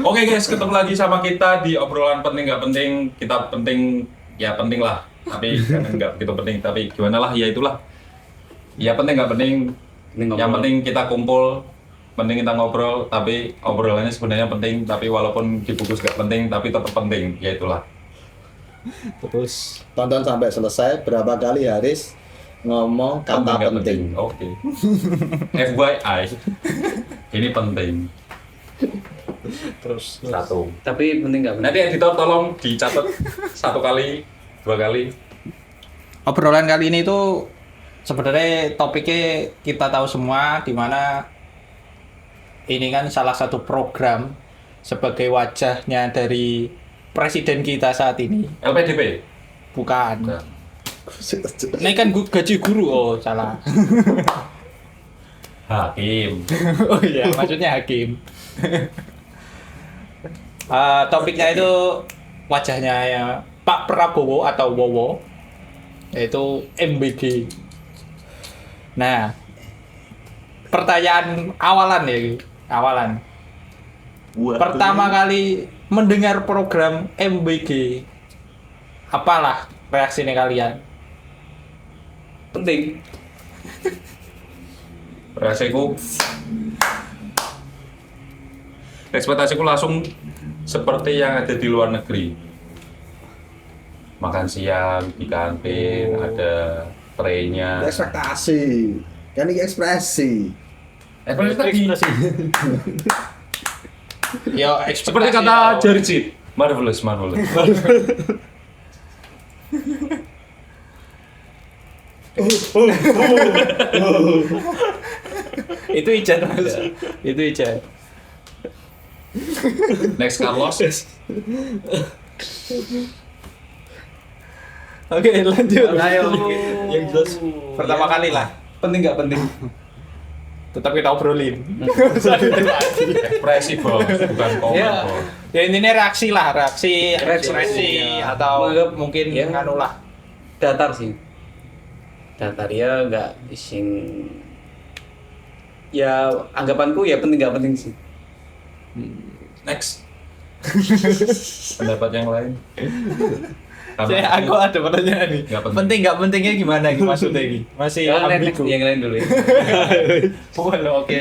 Oke guys, ketemu lagi sama kita di obrolan penting nggak penting. Kita penting, ya penting lah. Tapi jangan nggak begitu penting. Tapi gimana lah, ya itulah. Ya penting nggak penting. Yang penting kita kumpul, penting kita ngobrol. Tapi obrolannya sebenarnya penting. Tapi walaupun dibungkus nggak penting, tapi tetap penting. Ya itulah. Terus tonton sampai selesai. Berapa kali Haris ngomong kata nggak penting. Oke. FYI, ini penting. Terus Satu. Tapi penting nggak penting? Nanti editor tolong dicatat 1 kali, 2 kali. Obrolan kali ini tuh sebenarnya topiknya kita tahu semua, di mana ini kan salah satu program sebagai wajahnya dari presiden kita saat ini. LPDP. Bukan. Ini kan gaji guru, oh salah. Hakim. Oh iya, maksudnya hakim. Topiknya itu wajahnya ya Pak Prabowo atau Wowo, yaitu MBG. Nah, pertanyaan awalan ya, awalan. Pertama kali mendengar program MBG, apalah reaksinya kalian? Penting. Reaksiku, ekspektasiku langsung seperti yang ada di luar negeri. Makan siang di kantin, ada traynya. ekspektasi. Kan ini ekspresi. Ekspresi. Yo, Seperti kata Jarjit, marvelous. Itu Ijan Mas. Itu Ijan. Next Carlos. Oke, lanjut. Ayo. Yang jelas pertama kali lah. Penting nggak penting? Tetap kita obrolin. Ekspresi bos, bukan komen Ya. bos. Ya intinya reaksi lah, reaksi Reaksi. ekspresi atau Menganggap mungkin ya. anu lah. Datar sih. Datar ya nggak sing. Ya anggapanku ya penting nggak penting sih. Next. Pendapat yang lain. Aku ada pertanyaan nih. Nggak penting. Penting nggak pentingnya gimana gitu maksudnya ini? Masih Next ambigu. yang lain dulu ya. Oke.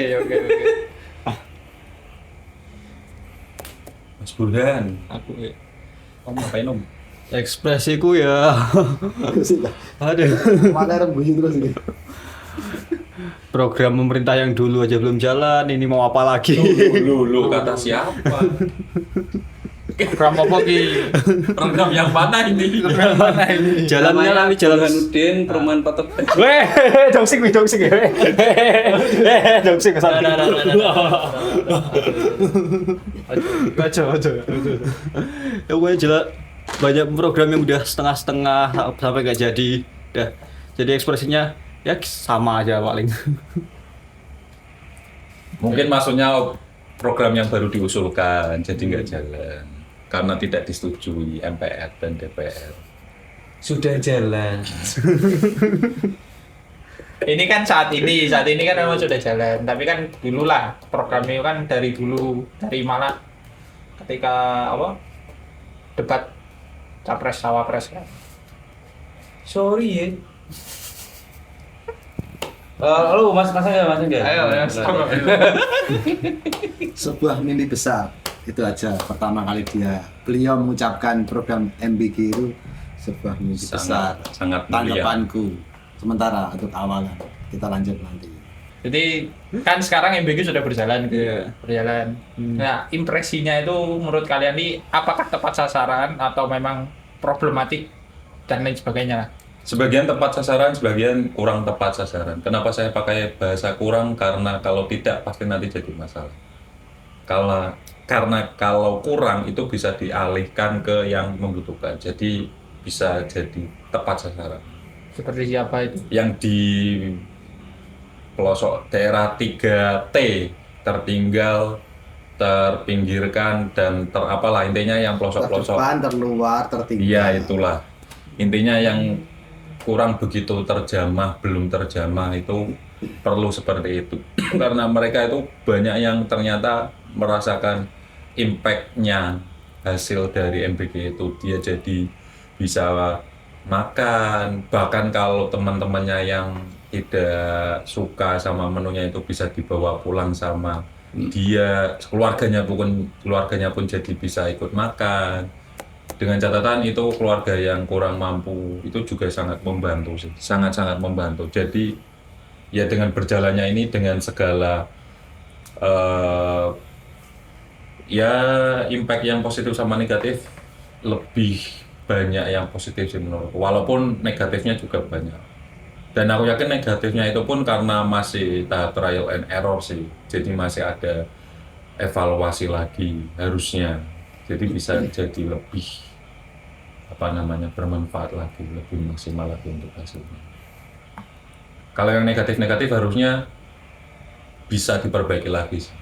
Mas Burhan, Aku kamu ngapain om? Ekspresiku ya ada Mana rembuji terus ini. program pemerintah yang dulu aja belum jalan, ini mau apa lagi? Lu kata siapa? program apa ki? Program yang mana ini? Mana ini? Jalannya nanti jalan. Burhanuddin Perumahan Patok. Weh, jongsing ya. Jongsing kesana. Baca. Ya pokoknya jelas banyak program yang udah setengah-setengah sampai nggak jadi. Udah. Jadi ekspresinya ya sama aja paling. Mungkin maksudnya program yang baru diusulkan jadi nggak jalan karena tidak disetujui MPR dan DPR. Sudah jalan. Ini kan saat ini kan memang sudah jalan, tapi kan dulu lah programnya kan dari dulu, dari malah ketika apa debat capres cawapres kan. Sorry ya. Halo Mas enggak? Ayo, Sebuah mimpi besar. Itu aja pertama kali beliau mengucapkan program MBG itu sebuah mimpi besar. Sangat mulia. Tanggapanku sementara untuk awalan. Kita lanjut nanti. Jadi kan sekarang MBG sudah berjalan berjalan. Nah, impresinya itu menurut kalian nih apakah tepat sasaran atau memang problematik dan lain sebagainya? Sebagian tepat sasaran, sebagian kurang tepat sasaran. Kenapa saya pakai bahasa kurang? Karena kalau tidak pasti nanti jadi masalah. Karena kalau kurang itu bisa dialihkan ke yang membutuhkan. Jadi bisa jadi tepat sasaran. Seperti siapa itu? Yang di pelosok daerah 3T tertinggal, terpinggirkan dan terapalah intinya yang pelosok-pelosok. Terdepan, terluar, tertinggal. Iya itulah. Intinya yang kurang begitu terjamah, belum terjamah itu perlu seperti itu. Karena mereka itu banyak yang ternyata merasakan impact-nya hasil dari MBG itu dia jadi bisa makan, bahkan kalau teman-temannya yang tidak suka sama menunya itu bisa dibawa pulang sama dia, keluarganya pun jadi bisa ikut makan. Dengan catatan itu keluarga yang kurang mampu itu juga sangat membantu sih, sangat-sangat membantu. Jadi ya dengan berjalannya ini dengan segala ya impact yang positif sama negatif, lebih banyak yang positif sih menurutku, walaupun negatifnya juga banyak. Dan aku yakin negatifnya itu pun karena masih tahap trial and error sih, jadi masih ada evaluasi lagi harusnya, jadi bisa jadi lebih bermanfaat lagi, lebih maksimal lagi untuk hasilnya. Kalau yang negatif-negatif harusnya bisa diperbaiki lagi sih.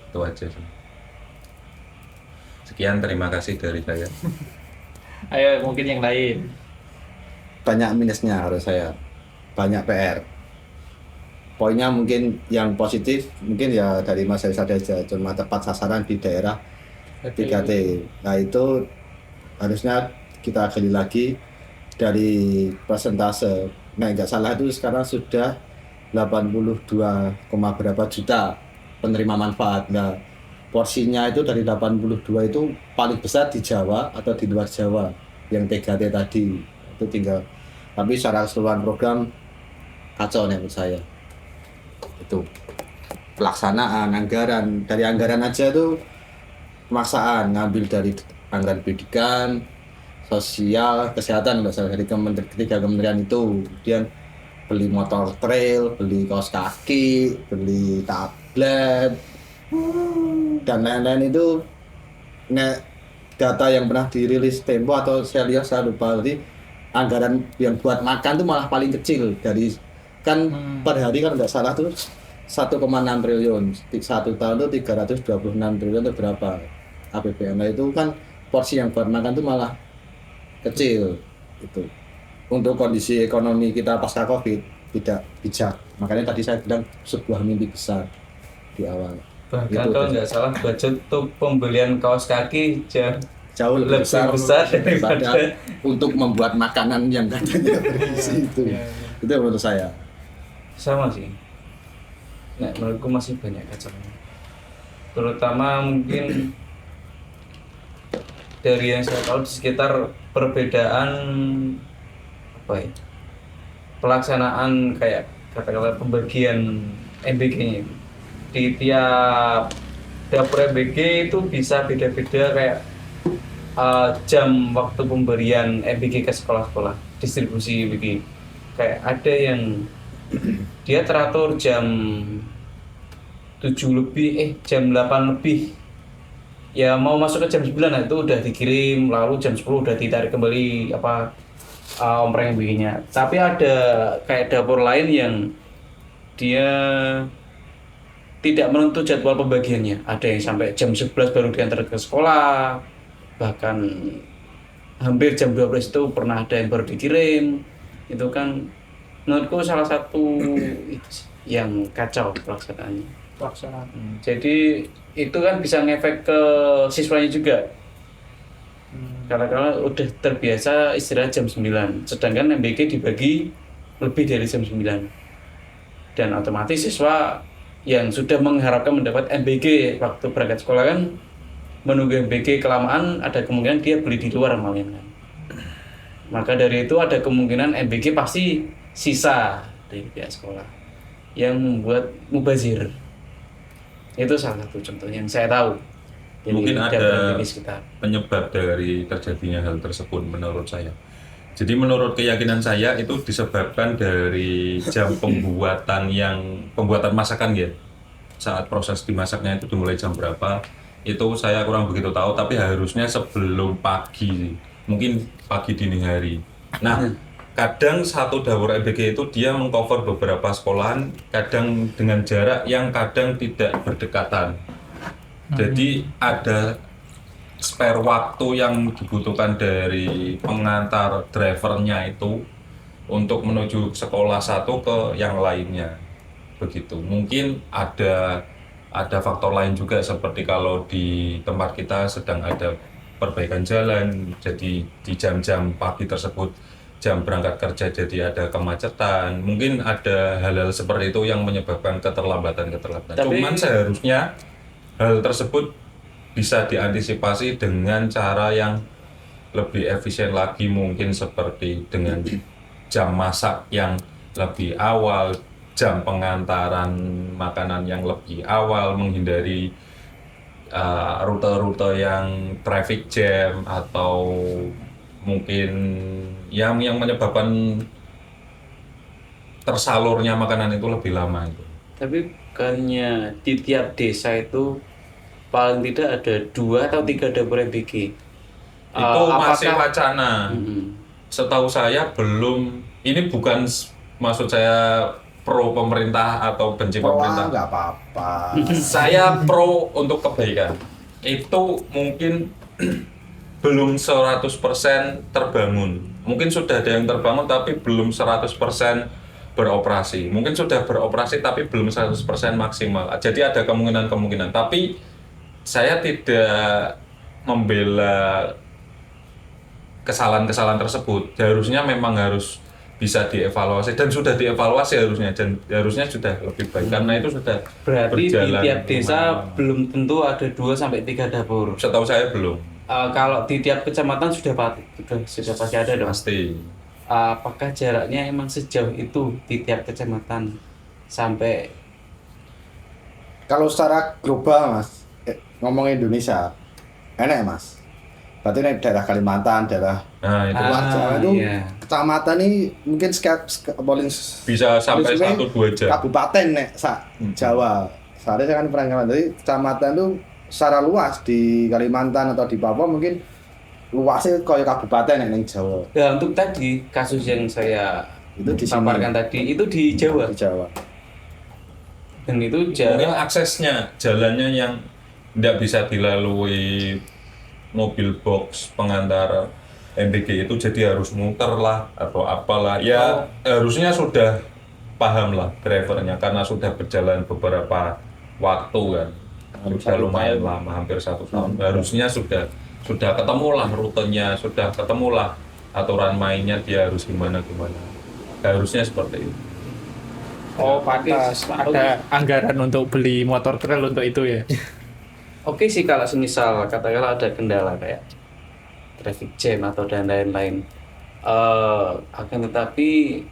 Itu aja sih. Sekian, terima kasih dari saya. Ayo mungkin yang lain. Banyak minusnya harus saya, banyak PR. Poinnya mungkin yang positif mungkin ya dari Mas Rizal aja, cuma tepat sasaran di daerah 3T. Nah itu harusnya kita gali lagi dari persentase. Nah nggak salah itu sekarang sudah 82, berapa juta penerima manfaat. Nah porsinya itu dari 82 itu paling besar di Jawa atau di luar Jawa yang 3T tadi itu tinggal. Tapi secara keseluruhan program kacau nih menurut saya. Itu pelaksanaan anggaran, dari anggaran aja tuh pemaksaan ngambil dari anggaran pendidikan, sosial, kesehatan, nggak salah dari ketiga kementerian itu. Kemudian beli motor trail, beli kaos kaki, beli tablet dan lain-lain itu. Data yang pernah dirilis Tempo atau saya lihat, saya lupa, jadi anggaran yang buat makan tuh malah paling kecil dari kan per hari kan nggak salah tuh 1,6 triliun, satu tahun tuh 326 triliun itu berapa APBN. Nah itu kan porsi yang buat makan tuh malah kecil itu. Untuk kondisi ekonomi kita pasca Covid tidak bijak, makanya tadi saya bilang sebuah mimpi besar di awal. Bahkan Itu kalau nggak salah budget untuk pembelian kaos kaki jauh lebih besar daripada untuk membuat makanan yang katanya bergizi itu. Itu menurut saya. sama sih. Nah, menurutku masih banyak kacaunya. Terutama mungkin dari yang saya tahu di sekitar perbedaan apa ya, pelaksanaan kayak katakanlah pembagian MBG-nya di tiap dapur MBG itu bisa beda-beda kayak jam waktu pemberian MBG ke sekolah-sekolah, distribusi MBG. Kayak ada yang dia teratur jam 7 lebih, jam 8 lebih. Ya mau masuk ke jam 9 nah, itu udah dikirim, lalu jam 10 udah ditarik kembali ompreng MBG-nya. Tapi ada kayak dapur lain yang dia tidak menentu jadwal pembagiannya. Ada yang sampai jam 11 baru diantar ke sekolah. Bahkan hampir jam 12 itu pernah ada yang baru dikirim. Itu kan menurutku salah satu itu sih, yang kacau pelaksanaannya. Jadi itu kan bisa ngefek ke siswanya juga. Karena udah terbiasa istirahat jam 9, sedangkan MBG dibagi lebih dari jam 9. Dan otomatis siswa yang sudah mengharapkan mendapat MBG waktu berangkat sekolah kan menunggu MBG kelamaan, ada kemungkinan dia beli di luar malah kan. Maka dari itu ada kemungkinan MBG pasti sisa dari pihak sekolah yang membuat mubazir. Itu salah satu contoh yang saya tahu. Jadi Mungkin ada sekitar penyebab dari terjadinya hal tersebut menurut saya. Jadi menurut keyakinan saya itu disebabkan dari jam pembuatan masakan ya. Saat proses dimasaknya itu dimulai jam berapa, itu saya kurang begitu tahu, tapi harusnya sebelum pagi, mungkin pagi dini hari. Nah, kadang satu dapur MBG itu dia mengcover beberapa sekolahan, kadang dengan jarak yang kadang tidak berdekatan. Jadi ada spare waktu yang dibutuhkan dari pengantar drivernya itu untuk menuju sekolah satu ke yang lainnya, begitu. Mungkin ada ada faktor lain juga seperti kalau di tempat kita sedang ada perbaikan jalan, jadi di jam-jam pagi tersebut jam berangkat kerja jadi ada kemacetan. Mungkin ada hal-hal seperti itu yang menyebabkan keterlambatan. Tapi- Cuman seharusnya hal tersebut bisa diantisipasi dengan cara yang lebih efisien lagi, mungkin seperti dengan jam masak yang lebih awal, jam pengantaran makanan yang lebih awal, menghindari rute-rute yang traffic jam atau mungkin yang menyebabkan tersalurnya makanan itu lebih lama itu. Tapi bukannya di tiap desa itu paling tidak ada 2 atau 3 dapur MBG. Itu masih wacana. Mm-mm. Setahu saya belum. Ini bukan maksud saya pro pemerintah atau benci Pro pemerintah. nggak apa-apa. Saya pro untuk kebaikan. Itu mungkin belum 100% terbangun. Mungkin sudah ada yang terbangun tapi belum 100% beroperasi. Mungkin sudah beroperasi tapi belum 100% maksimal. Jadi ada kemungkinan-kemungkinan. Tapi saya tidak membela kesalahan-kesalahan tersebut. Harusnya memang harus bisa dievaluasi dan sudah dievaluasi harusnya, dan harusnya sudah lebih baik karena itu sudah Berarti di berjalan tiap desa lumayan. belum tentu ada 2 sampai 3 dapur. Setahu saya belum. Kalau di tiap kecamatan sudah pasti ada dong. Pasti. Apakah jaraknya emang sejauh itu di tiap kecamatan sampai Kalau secara global mas, ngomongin Indonesia, enak mas. Berarti ini daerah Kalimantan, daerah Nah, itu luar Jawa itu iya. kecamatan ini mungkin paling bisa sampai sebenarnya 1-2 jam. kabupaten nek Jawa. Soalnya saya kan pernah ngalamin, jadi kecamatan itu secara luas di Kalimantan atau di Papua mungkin luasnya kayak kabupaten nek ning Jawa. Ya, untuk tadi kasus yang saya Itu di sini. paparkan tadi itu di Jawa Di Jawa. dan itu Mungkin jarak aksesnya, jalannya yang tidak bisa dilalui mobil box pengantar MBG itu, jadi harus muter lah atau apalah. Ya harusnya sudah paham lah drivernya karena sudah berjalan beberapa waktu kan. Sudah lumayan lama, hampir 1 tahun. Harusnya sudah ketemu lah rutenya, sudah ketemu lah aturan mainnya dia harus gimana. Harusnya seperti itu. Oh, pantas ada anggaran untuk beli motor trail untuk itu ya. oke sih kalau semisal katakanlah ada kendala kayak traffic jam atau dan lain-lain. Akan tetapi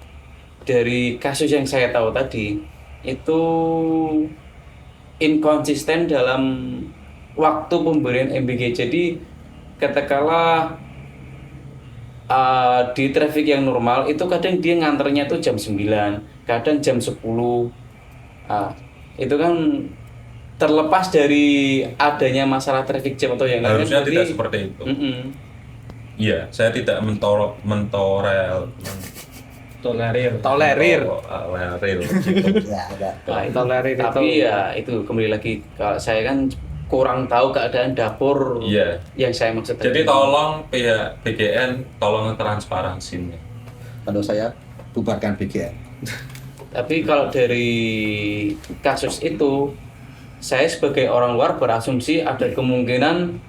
dari kasus yang saya tahu tadi itu inkonsisten dalam waktu pemberian MBG. Jadi katakanlah di traffic yang normal itu kadang dia nganternya tuh jam 9, kadang jam 10. Itu kan terlepas dari adanya masalah traffic jam atau yang lain. Harusnya berarti- tidak seperti itu. Mm-mm. Iya, saya tidak Tolerir. Tolerir. tolerir gitu. Ya, ada. Tapi ya itu kembali lagi kalau saya kan kurang tahu keadaan dapur Iya. yang saya maksud Jadi tadi. tolong pihak BGN tolong transparansinya. Kalau saya bubarkan BGN. Tapi kalau dari kasus itu, saya sebagai orang luar berasumsi ada kemungkinan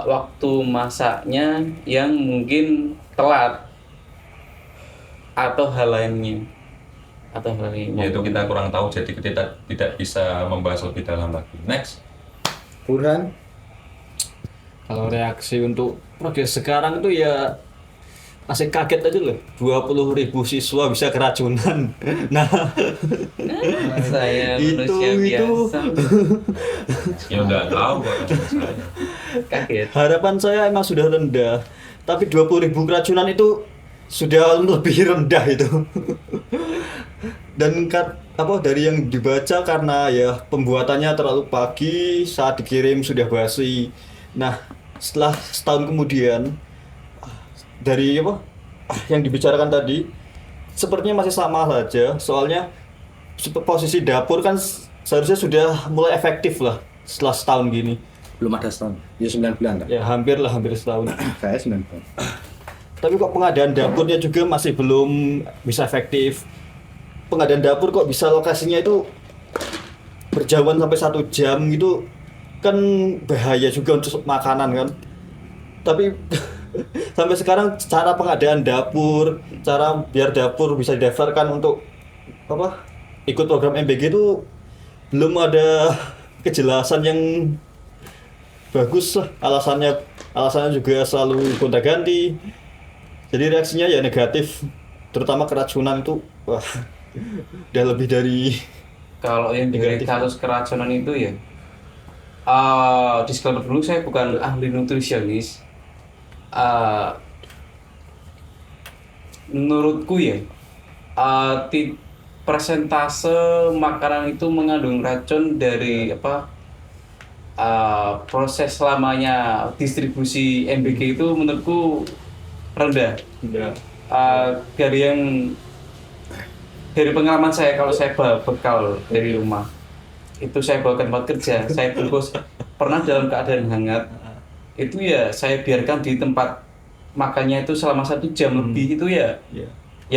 waktu masaknya yang mungkin telat atau hal lainnya. Ya itu kita kurang tahu, jadi kita tidak bisa membahas lebih dalam lagi. Next. Burhan, Kalau reaksi untuk progres sekarang itu ya masih kaget aja loh, 20.000 siswa bisa keracunan. Nah, Saya Itu- manusia itu. biasa. Ya udah tahu kok saya. Kaget. harapan saya emang sudah rendah, tapi 20.000 keracunan itu sudah lebih rendah itu. Dan dari yang dibaca karena ya pembuatannya terlalu pagi, saat dikirim sudah basi. Nah, setelah setahun kemudian dari yang dibicarakan tadi sepertinya masih sama saja. Soalnya posisi dapur kan seharusnya sudah mulai efektif lah setelah setahun gini. belum ada setahun. Ya 9 bulan kan? Ya hampir setahun. Saya 9 bulan. Tapi kok pengadaan dapurnya juga masih belum bisa efektif. Pengadaan dapur kok bisa lokasinya itu berjauhan sampai 1 jam gitu kan bahaya juga untuk makanan kan. Tapi sampai sekarang cara pengadaan dapur, cara biar dapur bisa didaftarkan untuk apa ikut program MBG itu belum ada kejelasan yang bagus lah. Alasannya juga selalu gonta-ganti. Jadi reaksinya ya negatif, terutama keracunan itu wah udah lebih dari Kalau yang dari Negatif. kasus keracunan itu ya, disclaimer dulu saya bukan ahli nutrisionis. Menurutku ya, persentase makanan itu mengandung racun dari proses lamanya distribusi MBG itu menurutku rendah. Dari pengalaman saya, kalau saya bawa bekal dari rumah itu saya bawa ke tempat kerja, saya bungkus pernah dalam keadaan hangat, itu ya saya biarkan di tempat makannya itu selama 1 jam lebih, itu ya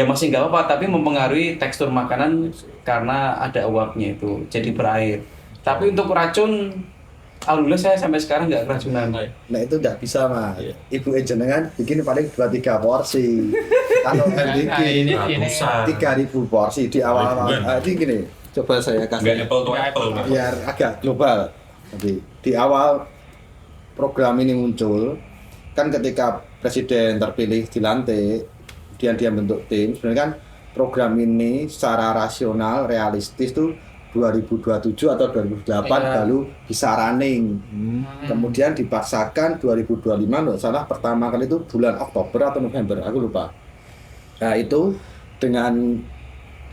masih nggak apa-apa, tapi mempengaruhi tekstur makanan karena ada uapnya itu jadi berair. Tapi untuk racun, alhamdulillah saya sampai sekarang nggak keracunan. Nah itu nggak bisa mas. Ibu jenengan bikin paling 2-3 porsi. Kalau MBG Nah, ini 3.000 porsi di awal-awal. Ini gini, coba saya Nggak kasih apple to apple. Mas. biar agak global. Jadi di awal program ini muncul, kan ketika presiden terpilih dilantik, kemudian dia bentuk tim, sebenarnya kan program ini secara rasional, realistis tuh 2027 atau 2028 baru bisa running. Kemudian dipaksakan 2025, nggak salah pertama kali itu bulan Oktober atau November, aku lupa. Nah itu dengan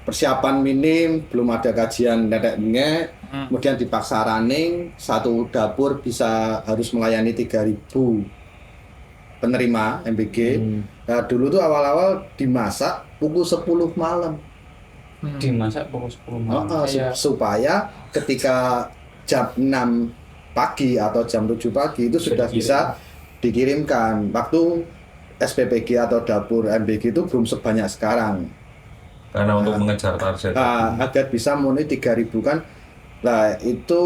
persiapan minim, belum ada kajian netek bengek, kemudian dipaksa running, satu dapur bisa harus melayani 3.000 penerima MBG. Nah dulu tuh awal-awal dimasak pukul 10 malam. Dimasak pukul 10 malam. Supaya ketika jam 6 pagi atau jam 7 pagi itu sudah bisa dikirimkan. Waktu SPPG atau dapur MBG itu belum sebanyak sekarang. Karena untuk mengejar target. Agar bisa memenuhi 3.000 kan. Nah itu.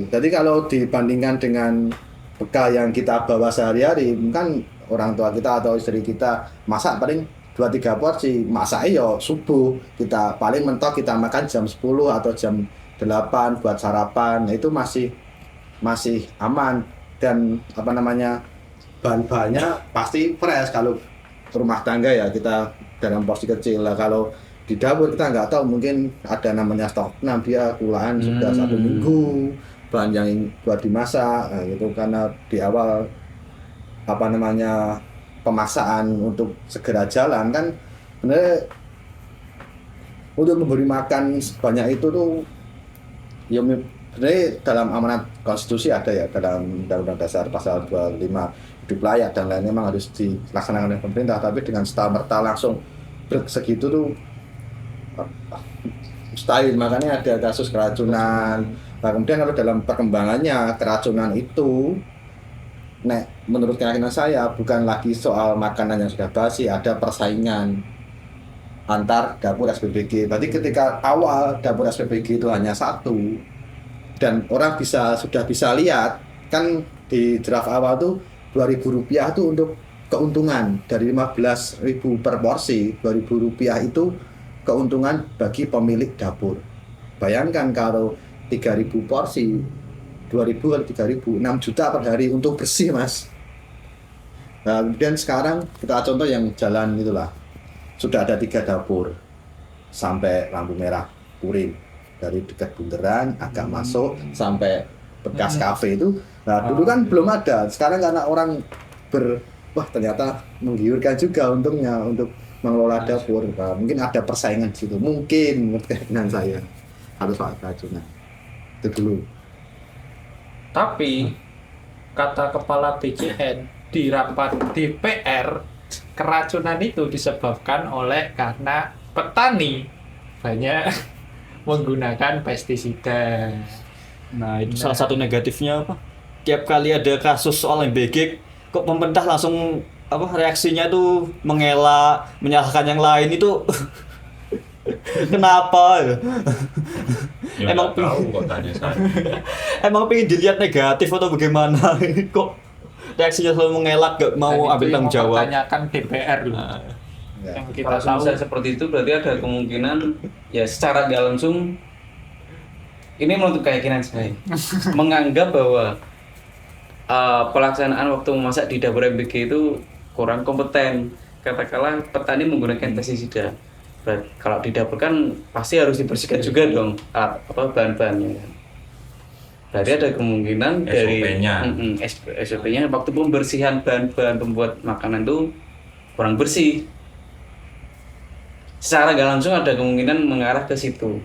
Jadi kalau dibandingkan dengan bekal yang kita bawa sehari-hari, kan orang tua kita atau istri kita masak paling 2-3 porsi, masak subuh, kita paling mentok kita makan jam 10 atau jam 8 buat sarapan. Nah, itu masih aman dan bahan-bahannya pasti fresh. Kalau rumah tangga ya kita dalam porsi kecil lah. Kalau di dapur kita nggak tahu, mungkin ada namanya stok. Nah dia kulaan sudah 1 minggu, bahan yang buat dimasak. Nah, gitu karena di awal pemaksaan untuk segera jalan kan sebenarnya untuk memberi makan sebanyak itu tuh ya sebenarnya dalam amanat konstitusi ada ya, dalam Undang-Undang Dasar pasal 25 hidup layak dan lainnya memang harus dilaksanakan oleh pemerintah, tapi dengan serta-merta langsung segitu tuh mustahil. Makanya ada kasus keracunan. Nah, kemudian kalau dalam perkembangannya keracunan itu menurut keyakinan saya bukan lagi soal makanan yang sudah basi, ada persaingan antar dapur SPBG. Berarti ketika awal dapur SPBG itu hanya 1 dan orang sudah bisa lihat kan di draft awal tuh Rp2.000 tuh untuk keuntungan dari 15.000 per porsi. Rp2.000 itu keuntungan bagi pemilik dapur. Bayangkan kalau 3.000 porsi, 2.000 kali 3.000, 6 juta per hari untuk bersih mas. Nah, kemudian sekarang kita contoh yang jalan itulah, sudah ada 3 dapur sampai lampu merah Purin, dari dekat bundaran agak masuk sampai bekas kafe itu. Nah dulu kan belum ada, sekarang karena orang wah ternyata menggiurkan juga untungnya untuk mengelola dapur. Nah, mungkin ada persaingan di situ, mungkin menurut keyakinan saya harus soal keracunan itu dulu. Tapi kata kepala BCN di rapat DPR, keracunan itu disebabkan karena petani banyak menggunakan pestisida. Nah, itu salah satu negatifnya apa? Tiap kali ada kasus soal MBG, kok pemerintah langsung reaksinya tuh mengelak, menyalahkan yang lain itu kenapa? Ya, emang nggak tahu kok tanya saya. emang pengen dilihat negatif atau bagaimana? Kok reaksinya selalu mengelak, gak mau Dan ambil itu yang tanggung jawab. mempertanyakan DPR loh. Ya. Yang kita Kalau tahu misalnya seperti itu berarti ada kemungkinan ya secara nggak langsung ini menurut keyakinan saya menganggap bahwa pelaksanaan waktu memasak di dapur MBG itu kurang kompeten. Katakanlah petani menggunakan pestisida. Kalau di dapur kan pasti harus dibersihkan juga dong bahan-bahannya. Kan. Berarti ada kemungkinan dari SOP-nya. SOP-nya waktu pembersihan bahan-bahan pembuat makanan itu kurang bersih. Secara nggak langsung ada kemungkinan mengarah ke situ,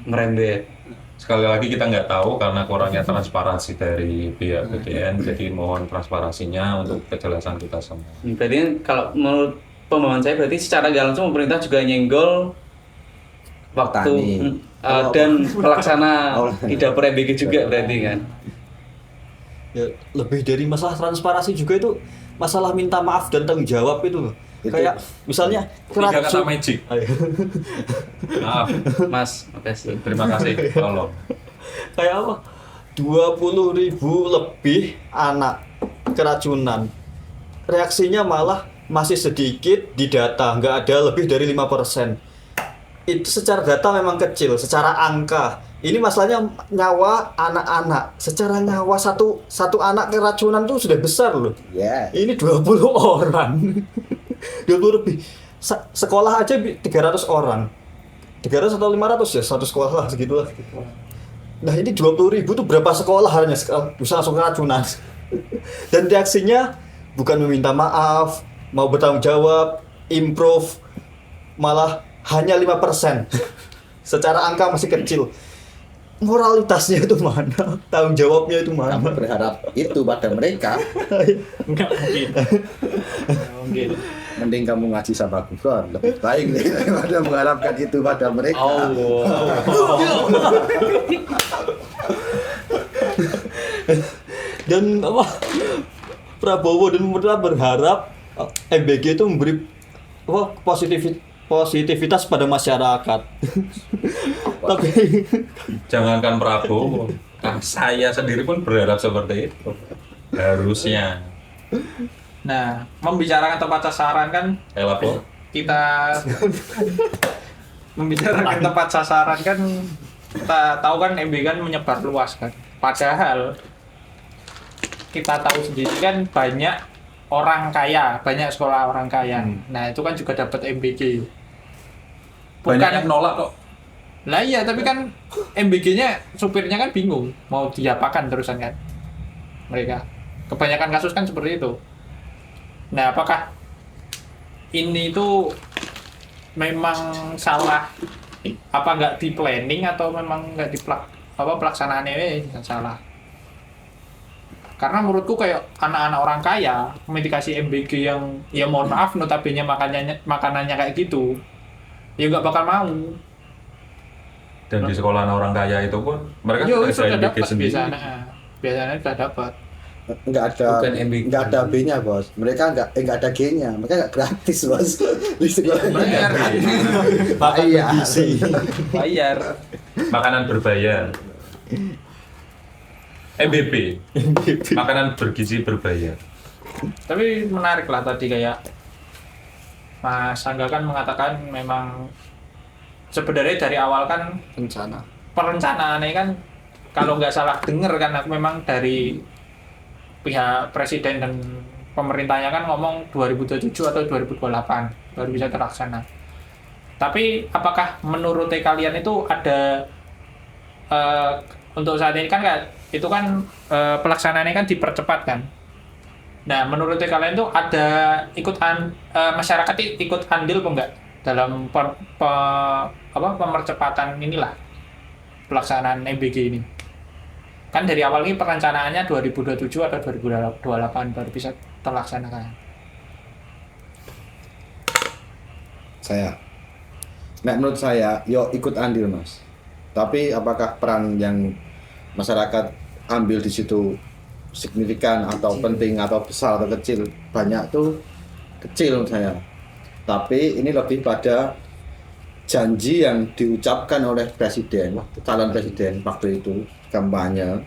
merembet. Sekali lagi kita nggak tahu karena kurangnya transparansi dari pihak BDN, jadi mohon transparansinya untuk kejelasan kita semua. Berarti kalau menurut pemahaman saya berarti secara nggak langsung pemerintah juga nyenggol waktu Petani. dan pelaksana di dapur MBG juga berarti kan. Ya, lebih dari masalah transparansi juga itu masalah minta maaf dan tanggung jawab itu loh. Itu. Kayak misalnya 3 kata magic. Ayo. Maaf, Mas, makasih. terima kasih. Tolong. Kayak apa? 20.000 lebih anak keracunan. Reaksinya malah masih sedikit di data, nggak ada lebih dari 5%. Itu secara data memang kecil, secara angka. Ini masalahnya nyawa anak-anak. Secara nyawa satu anak keracunan itu sudah besar loh. Ya. Ini 20 orang. 20 lebih. Sekolah aja 300 orang. 300 atau 500 ya, satu sekolah lah segitulah. Nah ini 20.000 tuh berapa sekolah hanya bisa langsung keracunan. Dan reaksinya bukan meminta maaf, mau bertanggung jawab, improve, malah hanya 5%. Secara angka masih kecil. Moralitasnya itu mana? Tanggung jawabnya itu mana? Kamu berharap itu pada mereka. nggak mungkin. Nggak mungkin. Mending kamu ngaji sama Gufron, lebih baik daripada mengharapkan itu pada mereka. Dan apa? Prabowo dan pemerintah berharap MBG itu memberi apa positivitas pada masyarakat. Tapi Jangankan Prabowo, saya sendiri pun berharap seperti itu. Harusnya. Nah, membicarakan tempat sasaran kan Elabor. kita membicarakan tempat sasaran kan kita tahu kan MB kan menyebar luas kan. Padahal kita tahu sendiri kan banyak orang kaya, banyak sekolah orang kaya. Nah, itu kan juga dapat MBG. Banyak yang nolak kok. Lah iya, tapi kan MBG-nya supirnya kan bingung mau diapakan terusan kan. Mereka kebanyakan kasus kan seperti itu. Nah, apakah ini tuh memang salah apa nggak di planning atau memang nggak di pelaksanaannya yang salah? Karena menurutku kayak anak-anak orang kaya dikasih MBG yang ya mohon maaf notabene makanannya kayak gitu, ya nggak bakal mau. Dan di sekolahan orang kaya itu pun mereka Yo, sudah ada dapat MBG sendiri. biasanya sudah dapat. Enggak ada Bukan MBG. enggak ada B-nya, Bos. Mereka enggak ada G-nya. Mereka enggak gratis, Bos. Di sekolah. Bayar. makan Iya. bergizi. Bayar. Makanan berbayar. MBB. Makanan bergizi berbayar. Tapi menarik lah tadi kayak Mas Angga kan mengatakan memang sebenarnya dari awal kan Rencana. perencanaannya kan kalau nggak salah dengar kan aku memang dari pihak presiden dan pemerintahnya kan ngomong 2027 atau 2028 baru bisa terlaksana. Tapi apakah menurut kalian itu ada untuk saat ini kan itu kan pelaksanaannya kan dipercepat kan. Nah, menurut kalian itu ada masyarakat ikut andil apa enggak dalam pemercepatan inilah pelaksanaan MBG ini? Kan dari awal ini perencanaannya 2027 atau 2028 baru bisa terlaksanakan. Menurut saya, yo ikut andil, Mas. Tapi apakah peran yang masyarakat ambil di situ signifikan atau penting atau besar atau kecil? Banyak tuh kecil menurut saya. Tapi ini lebih pada janji yang diucapkan oleh presiden, calon presiden waktu itu kampanye,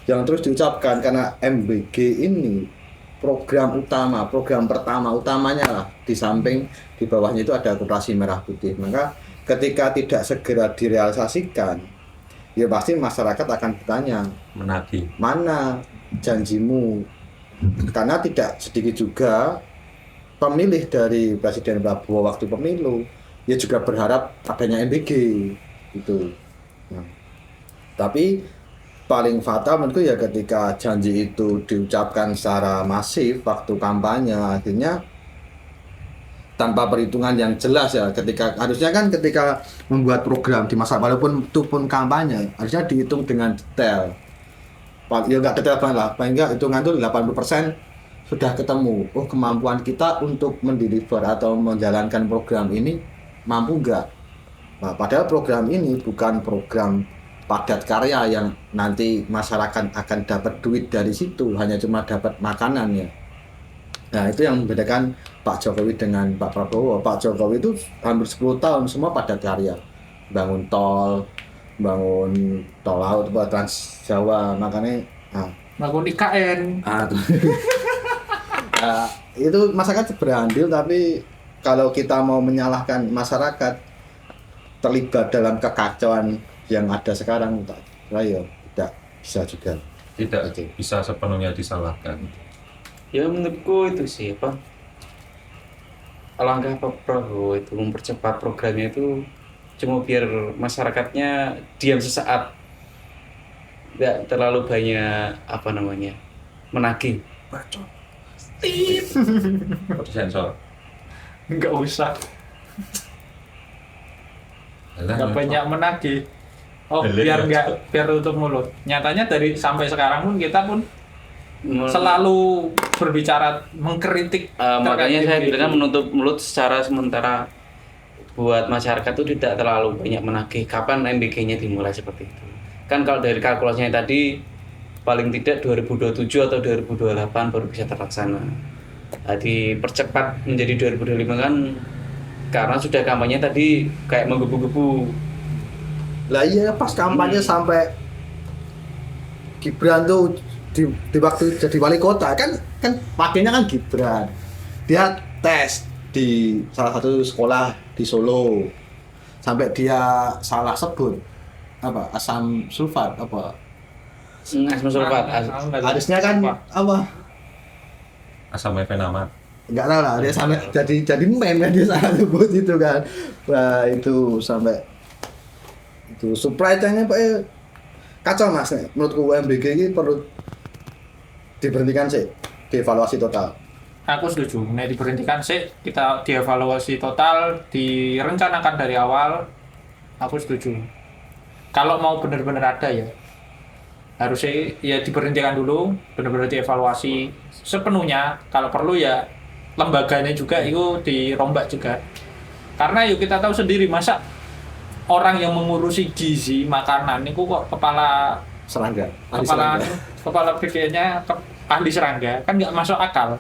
yang terus diucapkan karena MBG ini program utamanya lah, di samping di bawahnya itu ada Koperasi Merah Putih. Maka ketika tidak segera direalisasikan, ya pasti masyarakat akan bertanya, Menagih. mana janjimu? Karena tidak sedikit juga pemilih dari Presiden Prabowo waktu pemilu ya juga berharap adanya MBG gitu. Nah, tapi paling fatal menurutku ya ketika janji itu diucapkan secara masif waktu kampanye, akhirnya tanpa perhitungan yang jelas ya. Ketika harusnya kan ketika membuat program di masa, walaupun itu pun kampanye, harusnya dihitung dengan detail. Ya nggak detail banget lah, paling nggak hitungan itu 80% sudah ketemu. Oh, kemampuan kita untuk mendeliver atau menjalankan program ini mampu nggak? Nah, padahal program ini bukan program padat karya yang nanti masyarakat akan dapat duit dari situ, hanya cuma dapat makanan ya. Nah, itu yang membedakan Pak Jokowi dengan Pak Prabowo. Pak Jokowi itu hampir 10 tahun semua padat karya, bangun tol laut buat Trans Jawa, makanya bangun IKN. Itu masyarakat berandil, tapi kalau kita mau menyalahkan masyarakat terlibat dalam kekacauan yang ada sekarang, ya tidak bisa juga. Tidak bisa sepenuhnya disalahkan. Ya menurutku itu sih apa, langkah Pak Prabowo itu mempercepat programnya itu cuma biar masyarakatnya diam sesaat, nggak terlalu banyak menagih. Sensor. Nggak usah. Alah, Nggak banyak menagih. Oh, Alah, biar tutup mulut. Nyatanya dari sampai sekarang pun kita pun selalu berbicara mengkritik. Makanya saya terkait bilang kan itu. menutup mulut secara sementara buat masyarakat itu tidak terlalu banyak menagih kapan MBG-nya dimulai seperti itu. Kan kalau dari kalkulasinya tadi paling tidak 2027 atau 2028 baru bisa terlaksana. Jadi percepat menjadi 2025 kan karena sudah kampanye tadi kayak menggebu-gebu. Lah iya, pas kampanye sampai Gibran tuh di waktu jadi wali kota kan pakainya kan Gibran. Dia tes di salah satu sekolah di Solo. Sampai dia salah sebut asam sulfat Asam sulfat. harusnya kan asam efenamat. nggak tahu lah, dia sampai jadi meme kan, dia salah sebut itu kan. Wah, itu sampai itu supply chain-nya kacau mas. Menurutku UMBG ini perlu diberhentikan sih, dievaluasi total. Aku setuju. Nah, diberhentikan sih, kita dievaluasi total, direncanakan dari awal. Aku setuju. Kalau mau benar-benar ada ya, harusnya ya diberhentikan dulu, benar-benar dievaluasi sepenuhnya. Kalau perlu ya lembaganya juga itu dirombak juga. Karena yuk kita tahu sendiri, masa orang yang mengurusi gizi makanan itu kok kepala BK-nya ahli serangga, kan nggak masuk akal.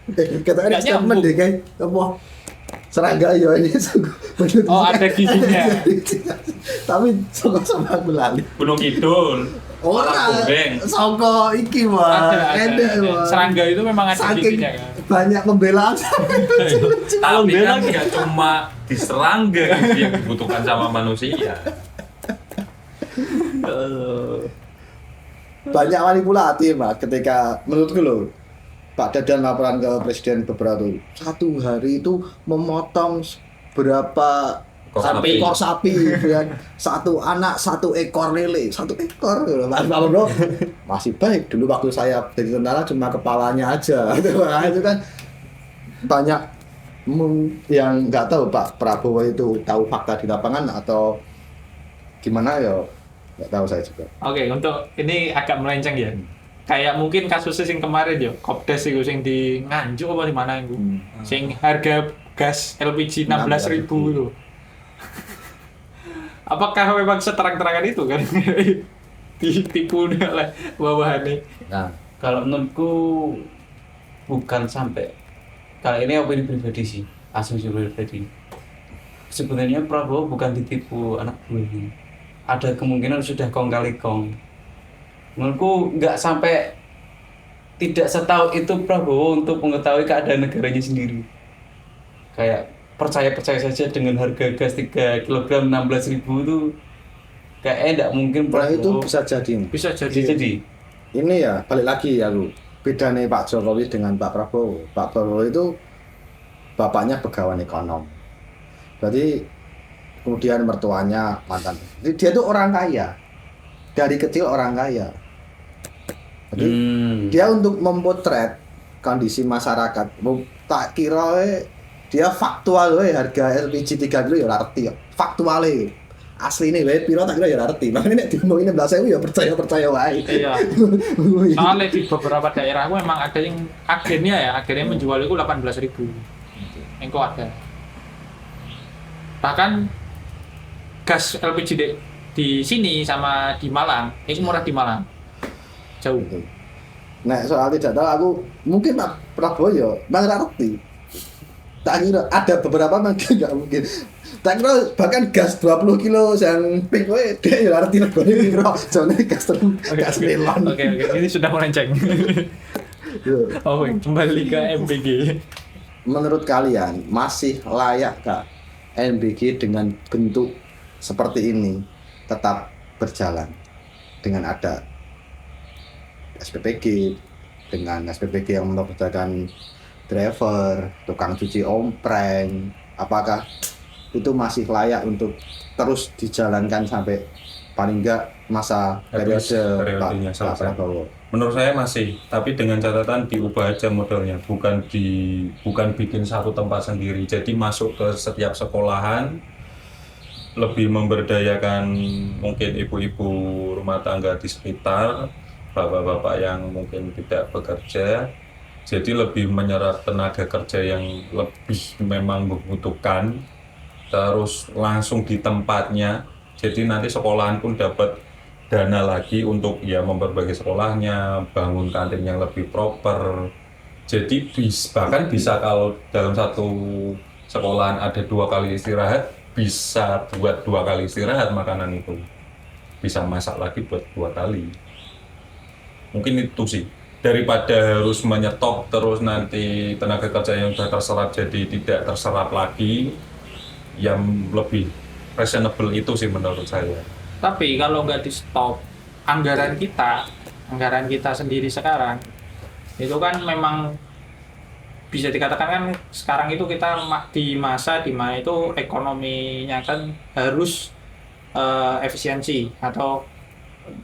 Katanya Nggak statement nyambung. deh kayak serangga ya ini sungguh. Oh, ada gizinya. Tapi sama aku lali. Gunung Kidul. Orang Kumbeng. songko iki mah. Ada. Serangga itu memang ada Saking gizinya kan. banyak pembelaan. Tapi kan nggak cuma di serangga yang dibutuhkan sama manusia. Banyak manipulatif mas ketika menurutku loh. Pak Dadan laporan ke presiden beberapa tuh, 1 hari itu memotong berapa ekor sapi kan, 1 anak 1 ekor lele, 1 ekor mas bro. Masih baik dulu waktu saya jadi tentara cuma kepalanya aja itu kan. Banyak yang nggak tahu Pak Prabowo itu tahu fakta di lapangan atau gimana ya, nggak tahu saya juga. Oke, untuk ini agak melenceng ya. Kayak mungkin kasusnya yang kemarin ya, Kopdes itu yang di Nganjuk apa di mana itu. Sing harga gas LPG 16.000 itu. Apakah memang seterang-terangan itu kan? Ditipu oleh bawahannya. Nah, Kalau menurutku bukan sampai, kalau ini opini pribadi sih, asumsi pribadi. sebenarnya Prabowo bukan ditipu anak buahnya. Ada kemungkinan sudah kong kali kong. Menurutku nggak sampai tidak setahu itu Prabowo untuk mengetahui keadaan negaranya sendiri. Kayak percaya saja dengan harga gas 3 kg 16.000 itu kayaknya tidak mungkin Nah itu Prabowo bisa jadi. Bisa bisa jadi. jadi. Ini ya balik lagi ya lu. Beda nih Pak Jokowi dengan Pak Prabowo. Pak Prabowo itu bapaknya pegawai ekonom. Berarti kemudian mertuanya mantan. Dia tuh orang kaya. Dari kecil orang kaya. Jadi dia untuk memotret kondisi masyarakat, tak kira dia faktual harga LPG 3 kilo ya arti ya. Faktual asli nih piro tak kira ya arti. Makanya nek diomongin 16.000 ya percaya wae. Iya. Soalnya di beberapa daerah memang ada yang agennya menjual itu 18.000. Engko ada. Bahkan gas LPG di sini sama di Malang, itu murah di Malang. Jauh. Nah soal tidak tahu aku mungkin Pak Prabowo ya bang ngerti. Tak kira ada beberapa mungkin nggak mungkin. Tak kira bahkan gas 20 kilo yang pink dia ya ngerti regane piro. Soalnya gas melon. Oke, ini sudah melenceng. Oh, kembali ke MBG. Menurut kalian masih layakkah MBG dengan bentuk seperti ini tetap berjalan dengan ada SPPG, dengan SPPG yang mempekerjakan driver, tukang cuci ompreng, apakah itu masih layak untuk terus dijalankan sampai paling enggak masa periodenya selesai? Prabowo? Menurut saya masih, tapi dengan catatan diubah aja modelnya, bukan bikin satu tempat sendiri. Jadi masuk ke setiap sekolahan, lebih memberdayakan mungkin ibu-ibu rumah tangga di sekitar, bapak-bapak yang mungkin tidak bekerja, jadi lebih menyerap tenaga kerja yang lebih memang membutuhkan, terus langsung di tempatnya. Jadi nanti sekolahan pun dapat dana lagi untuk ya memperbaiki sekolahnya, bangun kantin yang lebih proper. Jadi bahkan bisa kalau dalam satu sekolahan ada 2 kali istirahat, bisa buat 2 kali istirahat makanan itu. Bisa masak lagi buat 2 kali. Mungkin itu sih, daripada harus menyetop terus nanti tenaga kerja yang sudah terserap jadi tidak terserap lagi, yang lebih reasonable itu sih menurut saya. Tapi kalau nggak di stop, anggaran kita sendiri sekarang itu kan memang bisa dikatakan kan sekarang itu kita di masa di mana itu ekonominya kan harus efisiensi atau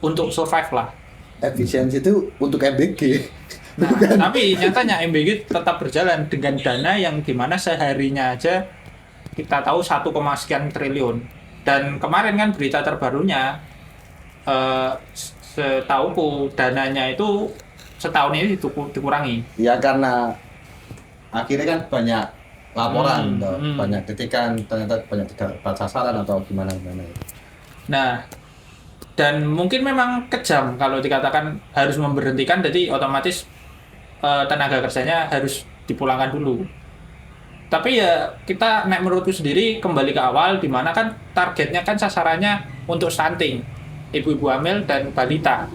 untuk survive lah. Efisiensi itu untuk MBG. Nah, tapi nyatanya MBG tetap berjalan dengan dana yang dimana seharinya aja kita tahu 1, sekian triliun. Dan kemarin kan berita terbarunya, setauku dananya itu setahun ini dikurangi. Ya karena akhirnya kan banyak laporan, banyak kritikan, ternyata banyak tidak tepat sasaran atau gimana. Nah, dan mungkin memang kejam kalau dikatakan harus memberhentikan, jadi otomatis tenaga kerjanya harus dipulangkan dulu. Tapi ya kita menurutku sendiri kembali ke awal, di mana kan targetnya kan sasarannya untuk stunting, ibu-ibu hamil dan balita.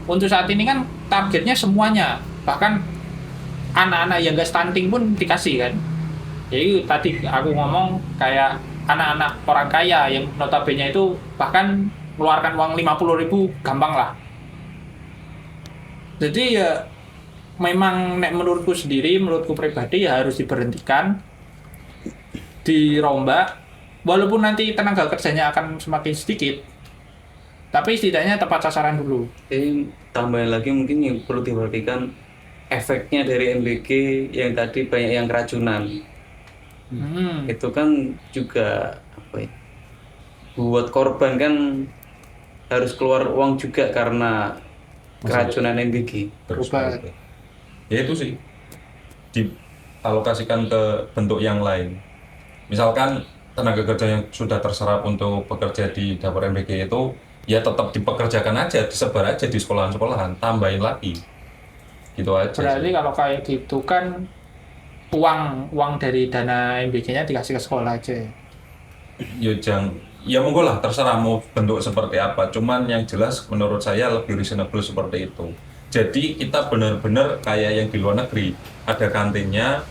Untuk saat ini kan targetnya semuanya, bahkan anak-anak yang gak stunting pun dikasih kan. Jadi tadi aku ngomong kayak anak-anak orang kaya yang notabene itu bahkan mengeluarkan uang 50.000 gampang lah. Jadi ya memang menurutku pribadi ya harus diberhentikan, dirombak, walaupun nanti tenaga kerjanya akan semakin sedikit, tapi setidaknya tepat sasaran dulu. Tambahan lagi mungkin yang perlu diperhatikan efeknya dari MBG yang tadi banyak yang keracunan. Itu kan juga buat korban kan harus keluar uang juga karena keracunan MBG. Terus ya itu sih dialokasikan ke bentuk yang lain. Misalkan tenaga kerja yang sudah terserap untuk bekerja di dapur MBG itu ya tetap dipekerjakan aja, disebar aja di sekolahan-sekolahan, tambahin lagi. Gitu aja. Berarti sih. kalau kayak gitu kan uang dari dana MBG-nya dikasih ke sekolah aja. ya ya monggo lah terserah mau bentuk seperti apa. Cuman yang jelas menurut saya lebih reasonable seperti itu. Jadi kita benar-benar kayak yang di luar negeri, ada kantinnya,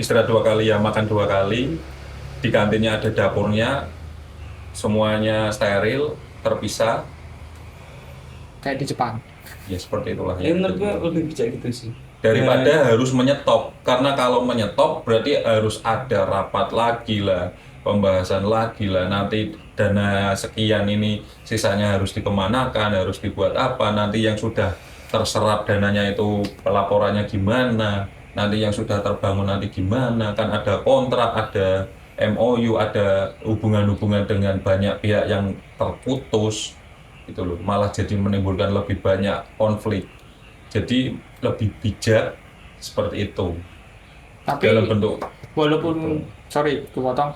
istirahat 2 kali ya makan 2 kali, di kantinnya ada dapurnya, semuanya steril, terpisah. Kayak di Jepang. Ya seperti itulah. Ya menurut gua lebih bijak gitu sih. Daripada harus menyetop, karena kalau menyetop berarti harus ada rapat lagi lah, pembahasan lagi lah, nanti dana sekian ini sisanya harus dikemanakan, harus dibuat apa, nanti yang sudah terserap dananya itu pelaporannya gimana, nanti yang sudah terbangun nanti gimana, kan ada kontrak, ada MOU, ada hubungan-hubungan dengan banyak pihak yang terputus, gitu loh, malah jadi menimbulkan lebih banyak konflik. Jadi lebih bijak seperti itu. Tapi dalam bentuk walaupun sorry kepotong,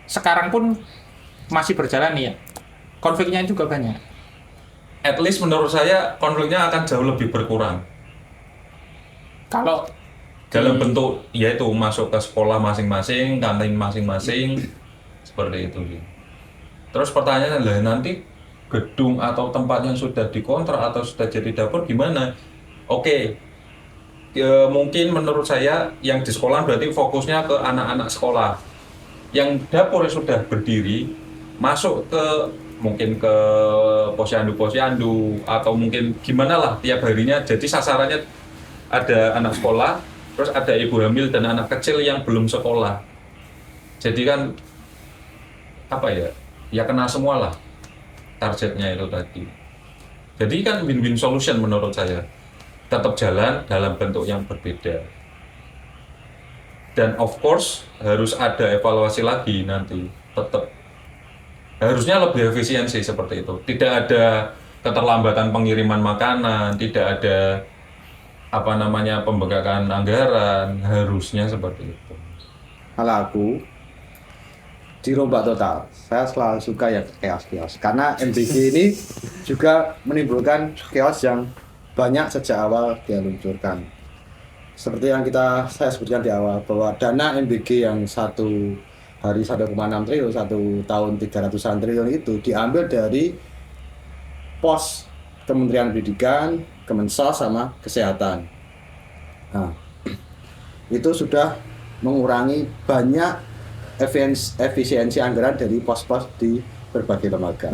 sekarang pun masih berjalan nih ya, konfliknya juga banyak. at least menurut saya konfliknya akan jauh lebih berkurang Kalau dalam bentuk yaitu masuk ke sekolah masing-masing, kantin masing-masing, seperti itu. Terus pertanyaannya lah, nanti gedung atau tempat yang sudah dikontrak atau sudah jadi dapur gimana? Oke, ya, mungkin menurut saya yang di sekolah berarti fokusnya ke anak-anak sekolah. Yang dapur yang sudah berdiri masuk ke mungkin ke posyandu atau mungkin gimana lah tiap harinya. Jadi sasarannya ada anak sekolah, terus ada ibu hamil dan anak kecil yang belum sekolah. Jadi kan apa ya? Ya kena semua lah targetnya itu tadi. Jadi kan win-win solution menurut saya. Tetap jalan dalam bentuk yang berbeda. Dan of course harus ada evaluasi lagi nanti. Tetap harusnya lebih efisiensi seperti itu. Tidak ada keterlambatan pengiriman makanan, tidak ada pembengkakan anggaran, harusnya seperti itu. Kalau aku dirombak total. Saya selalu suka yang chaos karena MBG ini juga menimbulkan chaos yang banyak sejak awal dia luncurkan. Seperti yang saya sebutkan di awal bahwa dana MBG yang 1 hari 1,6 triliun, 1 tahun 300-an triliun itu diambil dari pos Kementerian Pendidikan, Kemensos sama Kesehatan. Nah, itu sudah mengurangi banyak efisiensi anggaran dari pos-pos di berbagai lembaga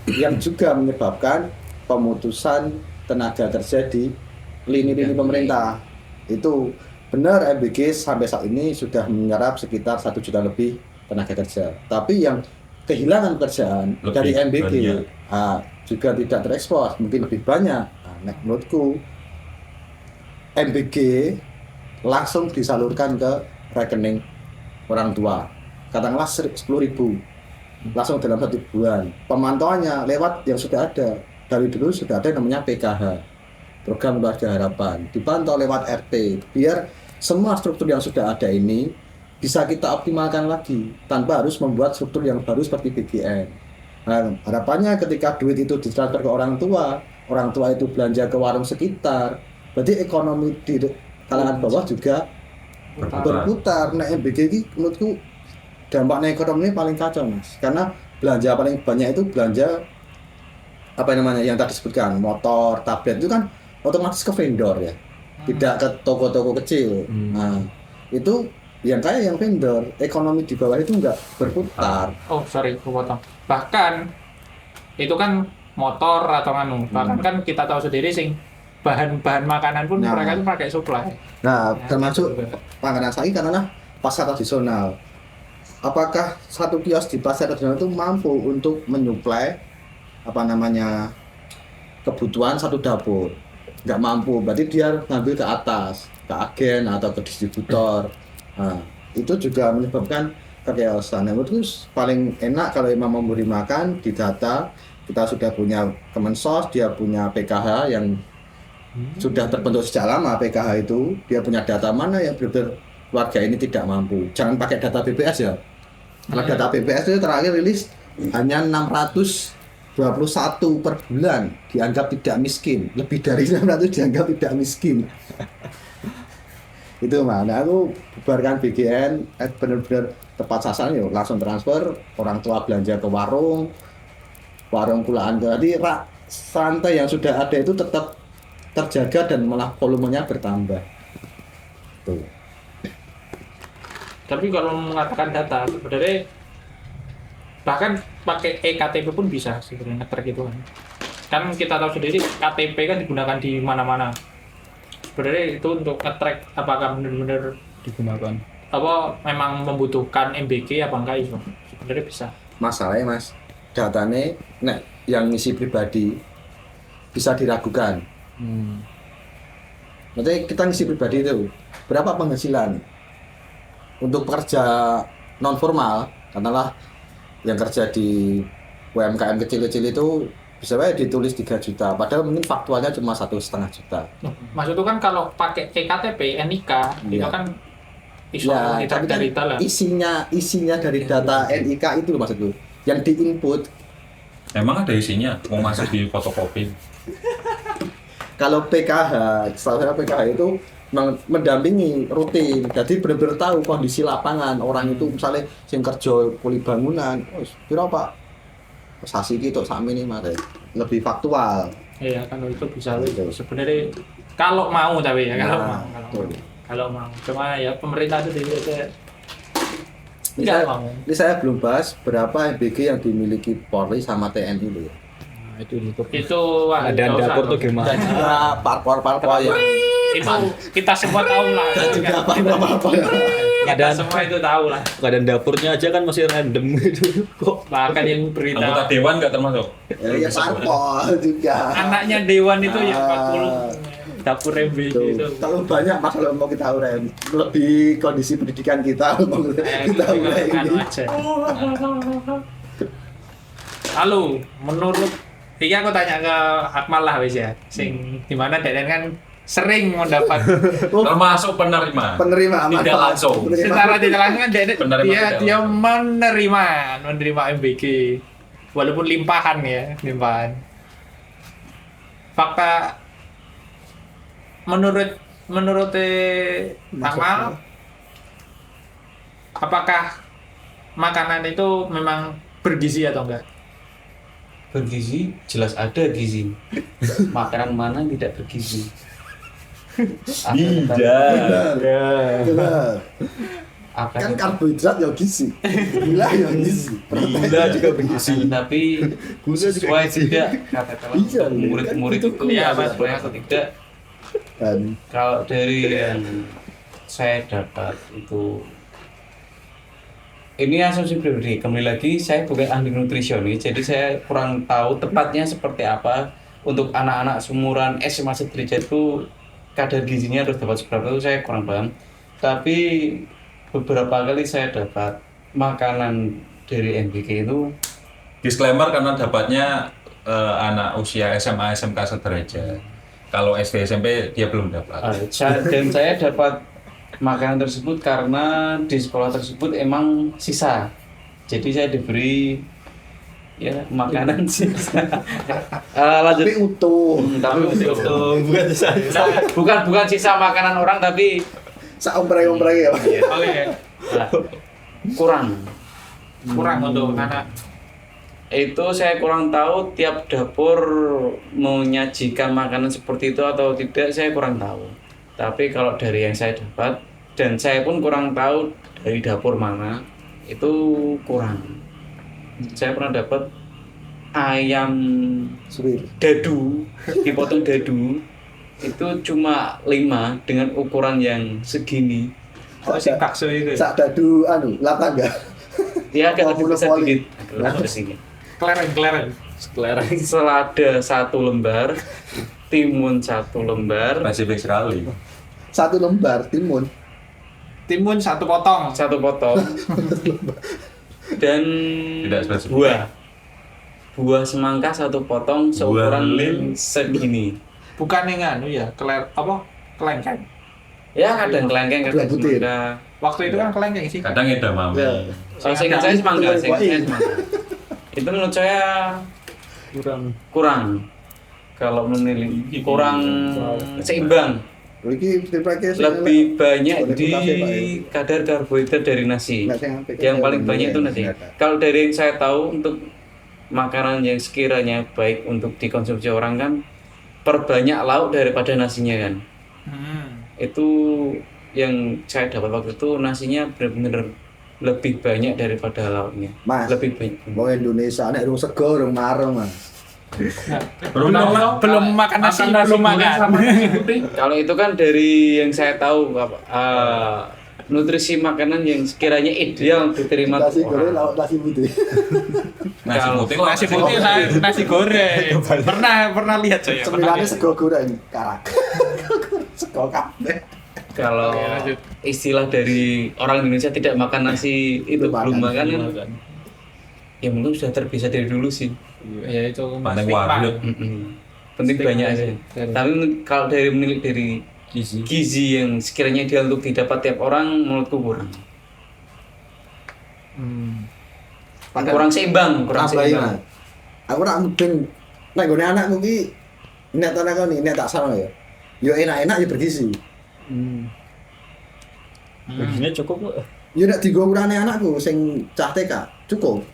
yang juga menyebabkan pemutusan tenaga kerja di lini-lini pemerintah. Itu benar MBG sampai saat ini sudah menyerap sekitar 1 juta lebih tenaga kerja, tapi yang kehilangan pekerjaan Lebih dari MBG juga tidak terekspos, mungkin lebih banyak. Menurutku MBG langsung disalurkan ke rekening orang tua, katakanlah 10.000 langsung dalam 1 bulan. Pemantauannya lewat yang sudah ada, dari dulu sudah ada namanya PKH, Program Keluarga Harapan, dipantau lewat RT, biar semua struktur yang sudah ada ini bisa kita optimalkan lagi tanpa harus membuat struktur yang baru seperti BGN. Nah, harapannya ketika duit itu ditransfer ke orang tua itu belanja ke warung sekitar, berarti ekonomi di kalangan bawah juga berputar. Nah, MBG ini menurutku dampaknya ekonomi paling kacau, Mas, karena belanja paling banyak itu belanja yang tadi disebutkan, motor, tablet, itu kan otomatis ke vendor ya, tidak ke toko-toko kecil. Nah, itu yang kaya yang vendor, ekonomi di bawah itu enggak berputar. Oh sorry, aku potong. Bahkan itu kan motor atau bahkan kan kita tahu sendiri sing bahan-bahan makanan pun mereka itu pakai supply. Nah, termasuk panganan sapi karena pasar tradisional. Apakah satu kios di pasar tradisional itu mampu untuk menyuplai kebutuhan satu dapur? Nggak mampu, berarti dia ngambil ke atas, ke agen atau ke distributor. Nah, itu juga menyebabkan kechaosan. Menurutku paling enak kalau memang memberi makan di data. Kita sudah punya Kemensos, dia punya PKH yang sudah terbentuk sejak lama. PKH itu dia punya data mana yang benar-benar keluarga ini tidak mampu. Jangan pakai data BPS ya. Kalau data BPS itu terakhir rilis hanya 621 per bulan dianggap tidak miskin. Lebih dari 600 dianggap tidak miskin. Itu mah. Nah, aku bubarkan BGN, bener-bener tepat sasaran ya langsung transfer, orang tua belanja ke warung kulaan. Jadi rantai yang sudah ada itu tetap terjaga dan malah volumenya bertambah. Tuh. Tapi kalau mengatakan data sebenarnya bahkan pakai eKTP pun bisa sebenarnya nge-track itu kan kita tahu sendiri KTP kan digunakan di mana-mana. Sebenarnya itu untuk nge-track apakah benar-benar digunakan. Apa memang membutuhkan MBG apa enggak itu sebenarnya bisa. Masalahnya Mas, datanya yang ngisi pribadi bisa diragukan. Maksudnya kita ngisi pribadi itu berapa penghasilan untuk pekerja non formal, katakanlah yang kerja di UMKM kecil-kecil itu bisa aja ditulis 3 juta, padahal mungkin faktualnya cuma 1,5 juta. Maksud itu kan kalau pakai eKTP, NIK, itu Iya. kan isu Ya, tapi kan dari data lah. isinya dari data NIK itu loh maksudku, yang diinput. Emang ada isinya, mau masuk di fotokopi. Kalau PKH, setahu saya PKH itu mendampingi rutin, jadi benar-benar tahu kondisi lapangan orang itu, misalnya yang kerja kuli bangunan, berapa sasi gitu sak minimal deh, lebih faktual. Iya kan itu bisa Betul. sebenarnya kalau mau tapi ya Nah, kalau betul. mau cuma ya pemerintah itu tidak Ini saya, mau. ini saya belum bahas berapa MBG yang dimiliki Polri sama TNI loh ya. Nah, itu wah, dan nggak usah dapur tuh dong. gimana? Dan juga parpol ya. Itu kita semua tahu lah. Dan juga parpol ya. Kita semua itu tahu lah. Keadaan dapurnya aja kan masih random gitu kok. Bahkan yang Anggota berita dewan nggak termasuk. Ya parpol juga. anaknya dewan itu ya Ah. 40 dapur MBG Tuh, itu. terlalu banyak mas kalau mau kita uraikan, lebih kondisi pendidikan kita mau kita uraikan. Aja. Lalu menurut iki aku tanya ke Akmal lah wis ya, sing dimana Deden kan sering mendapat Termasuk penerima. Penerima Tidak manfaat. langsung. Penerima. secara tidak langsung kan Deden Penerima tidak dia langsung. menerima MBG walaupun limpahan ya, limpahan. Fakta menurut Akmal, apakah makanan itu memang bergizi atau enggak? Bergizi, jelas ada gizi. Makanan mana yang tidak bergizi? Tidak. Benar. Akan Kan karbohidrat ya gizi, gula ya gizi, Gula juga bergizi. tapi Gula juga sesuai gizi. tidak katakanlah Iya, untuk murid-murid kan itu itu ya gula. sesuai atau tidak. Dan Kalau dari yang saya dapat itu ini asumsi pribadi, kembali lagi saya bukan ahli nutrisionis, jadi saya kurang tahu tepatnya seperti apa untuk anak-anak seumuran SMA sederajat itu kadar gizinya harus dapat seberapa itu saya kurang paham. Tapi beberapa kali saya dapat makanan dari MBK itu Disclaimer karena dapatnya anak usia SMA SMK sederajat. Kalau SD SMP dia belum dapat. dan saya dapat makanan tersebut karena di sekolah tersebut emang sisa. Jadi saya diberi ya makanan sisa. Lanjut. tapi utuh, Tapi untuk Bukan saya. bukan sisa makanan orang tapi seompreng-ompreng ya. Oke, nah, kurang. kurang untuk anak. Itu saya kurang tahu tiap dapur menyajikan makanan seperti itu atau tidak, saya kurang tahu. Tapi kalau dari yang saya dapat dan saya pun kurang tahu dari dapur mana, itu kurang. Saya pernah dapat ayam Suwir. dadu, dipotong dadu, itu cuma 5 dengan ukuran yang segini. Oh, si bakso itu. Sak dadu lapa enggak? Ya agak lebih besar monopoli. dikit. Agak lebih besar dikit. Kelereng. Selada 1 lembar, timun 1 lembar, Spesifik sekali. 1 lembar timun. Timun 1 potong. 1 potong, dan Tidak spesifik. buah semangka 1 potong seukuran lem. segini. Bukan yang anu ya, kelengkeng. Ya kadang kelengkeng, kadang Buah butir. semangka. Waktu itu kan kelengkeng sih. Kadang edamame. Ya. Seingat saya semangka, Itu seingat saya buah. semangka. Itu menurut saya kurang. Kalau menilai kurang seimbang. Iki feedbacknya sing lebih banyak Boleh di dikasih, Pak, ya? kadar karbohidrat dari nasi. Nggak, saya ngambil. Yang paling banyak itu nasi. Nggak ada. Kalau dari yang saya tahu untuk makanan yang sekiranya baik untuk dikonsumsi orang kan perbanyak lauk daripada nasinya kan. Itu yang saya dapat waktu itu nasinya benar-benar lebih banyak daripada lauknya. Mas, Lebih banyak. Wong Indonesia nek urung sego urung marem, Mas. belum makan nasi, belum makan. Kalau itu kan dari yang saya tahu nutrisi makanan yang sekiranya ideal diterima Nasi orang. goreng lauk nasi putih. Nasi putih lah. Nasi putih, nasi goreng. Pernah lihat saya. Cemilannya sego goreng karak. Sego kabeh. Kalau Oke, lanjut. istilah dari orang Indonesia tidak makan nasi itu Belum belum makan. makan kan ya mungkin sudah terbiasa dari dulu sih. Ya itu Paling stigma. warnet. Penting Stigma banyak aja. sih. Tapi kalau dari menilik dari gizi yang sekiranya dia untuk didapat tiap orang menurutku kurang. Kurang seimbang, kurang Tambahin, seimbang. Mas. Aku rak mudeng nek gone anakku ki nek tak nakoni nek tak salah ya. Yo enak-enak ya bergizi. Begini cukup kok. Yo nek digo ukurane anakku sing cah TK cukup.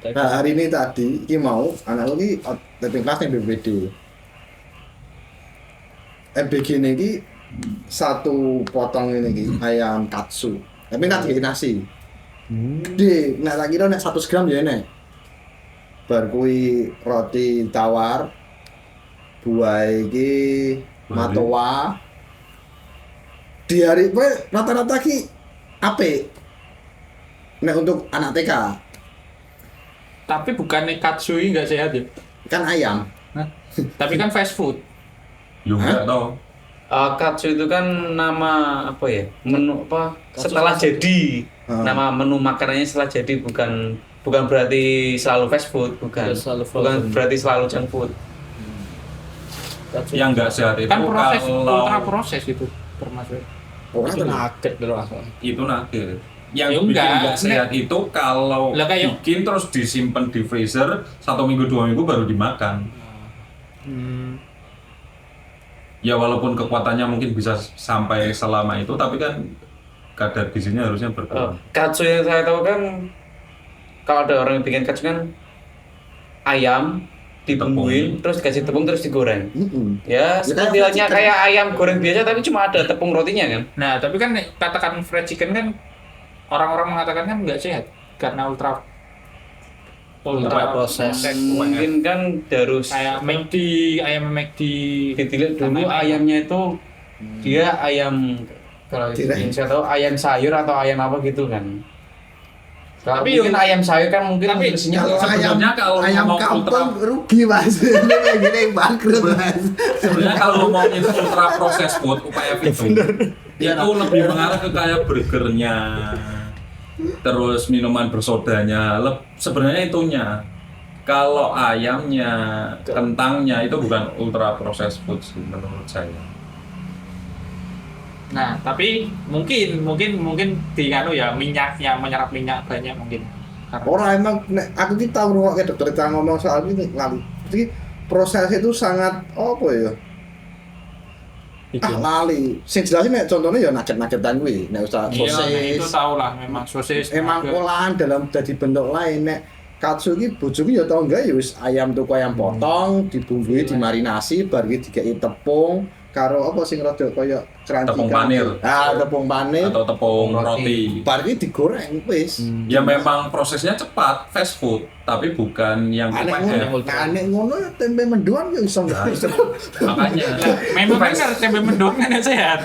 Nah, hari ini tadi ki mau anakku ki living kelas ning BPD. MBG ini ki satu potong ini ki ayam katsu. Tapi nggak dikai nasi. Di, nek tak kira nek 100 gram ya enek. Bar kuwi roti tawar, buah iki matoa. Di hari kowe rata-rata ki apik. Nek untuk anak TK Tapi bukannya katsui nggak sehat ya? kan ayam. Tapi kan fast food. Yo enggak tau. Katsu itu kan nama apa ya? Menu apa? Setelah jadi. Nama menu makanannya setelah jadi bukan berarti selalu fast food, bukan. Bukan berarti selalu junk food. Yang enggak sehat itu Kan proses kalau ultra proses itu termasuk. Ora Itu tenan. nugget dulu asal. itu nakir. Ya Yang bikin enggak. enggak sehat itu kalau Lah kayak- bikin terus disimpan di freezer 1 minggu 2 minggu baru dimakan. Ya walaupun kekuatannya mungkin bisa sampai selama itu, tapi kan kadar gizinya harusnya berkurang. Katsu yang saya tahu kan kalau ada orang yang bikin katsu kan ayam dibumbuin terus dikasih tepung terus digoreng. Ya, seperti kayak halnya fried chicken. kayak ayam goreng biasa tapi cuma ada tepung rotinya kan. Nah, tapi kan katakan fried chicken kan orang-orang mengatakan kan nggak sehat karena ultra proses. Mungkin kan harus kayak McD, ayam McD. dilihat dulu ayamnya itu dia ayam kalau yang saya tahu ayam sayur atau ayam apa gitu kan. Kalau Tapi mungkin yo- ayam sayur kan mungkin tapi nutrisinya Kalau Sebenarnya kalau ayam ngomong kampung rugi Mas. Ini kayak gini bangkrut Mas. Sebenarnya kalau ngomongin ultra processed food UPF itu lebih mengarah ke kayak burgernya, terus minuman bersodanya. Sebenarnya itunya. Kalau ayamnya, kentangnya itu bukan ultra processed food sih, menurut saya. Nah, tapi mungkin di anu ya minyaknya menyerap minyak banyak mungkin. Karena Orang emang nek aku ki tau ngrungokke dokter kita ngomong soal ini ngali. Jadi proses itu sangat apa ya? Lali. Sing jelas nek contohnya ya nugget-nuggetan kuwi, nek usah iya, nah, itu sosis. tahu lah memang sosis. Emang nugget. olahan dalam dadi bentuk lain nek katsu ki bojoku ya tau enggak ya wis ayam tuku ayam potong, dibumbui, dimarinasi, bar ki dikei tepung karo apa sing rada kaya crunchy. Tepung panir. Ah, tepung panir. Atau tepung roti. Bar ki digoreng wis. Ya memang prosesnya cepat, fast food, tapi bukan yang Aneh UPF. ngono, aneh ngono ya tempe mendoan ya iso Nah, itu makanya. Memang Fast- benar tempe mendung kan sehat.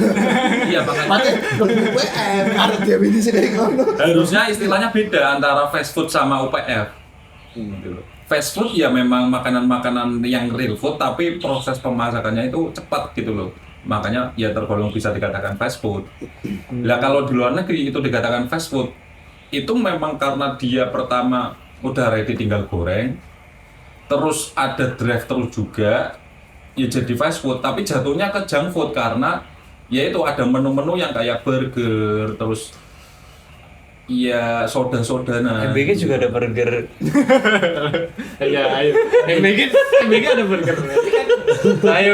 Iya makanya. Mate UPM ada definisi dari ngono. Harusnya istilahnya beda antara fast food sama UPF. Gitu loh. Fast food ya memang makanan-makanan yang real food, tapi proses pemasakannya itu cepat gitu loh. Makanya ya tergolong bisa dikatakan fast food. Lah kalau di luar negeri itu dikatakan fast food, itu memang karena dia pertama udah ready tinggal goreng, terus ada drive-thru juga, ya jadi fast food. Tapi jatuhnya ke junk food karena ya itu ada menu-menu yang kayak burger, terus Iya, soda-sodana. MBK juga ada burger. Iya, ayo. MBK ada burger. Ayo.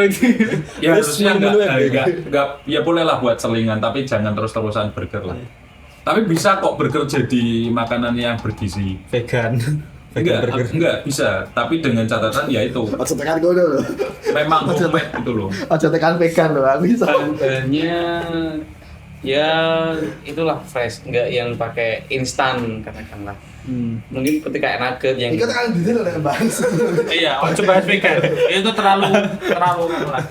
Ya harusnya enggak ya boleh lah buat selingan tapi jangan terus-terusan burger lah. Tapi bisa kok burger jadi makanan yang bergizi. Vegan. Enggak bisa, tapi dengan catatan ya itu Aja tekan gue loh. memang homemade gitu loh. Aja tekan vegan loh, aku bisa. Bahannya ya itulah fresh, nggak yang pakai instan katakanlah. Mungkin seperti kayak nugget yang Ikut tekan detail loh Bang. Iya, coba vegan. Itu terlalu kan lah.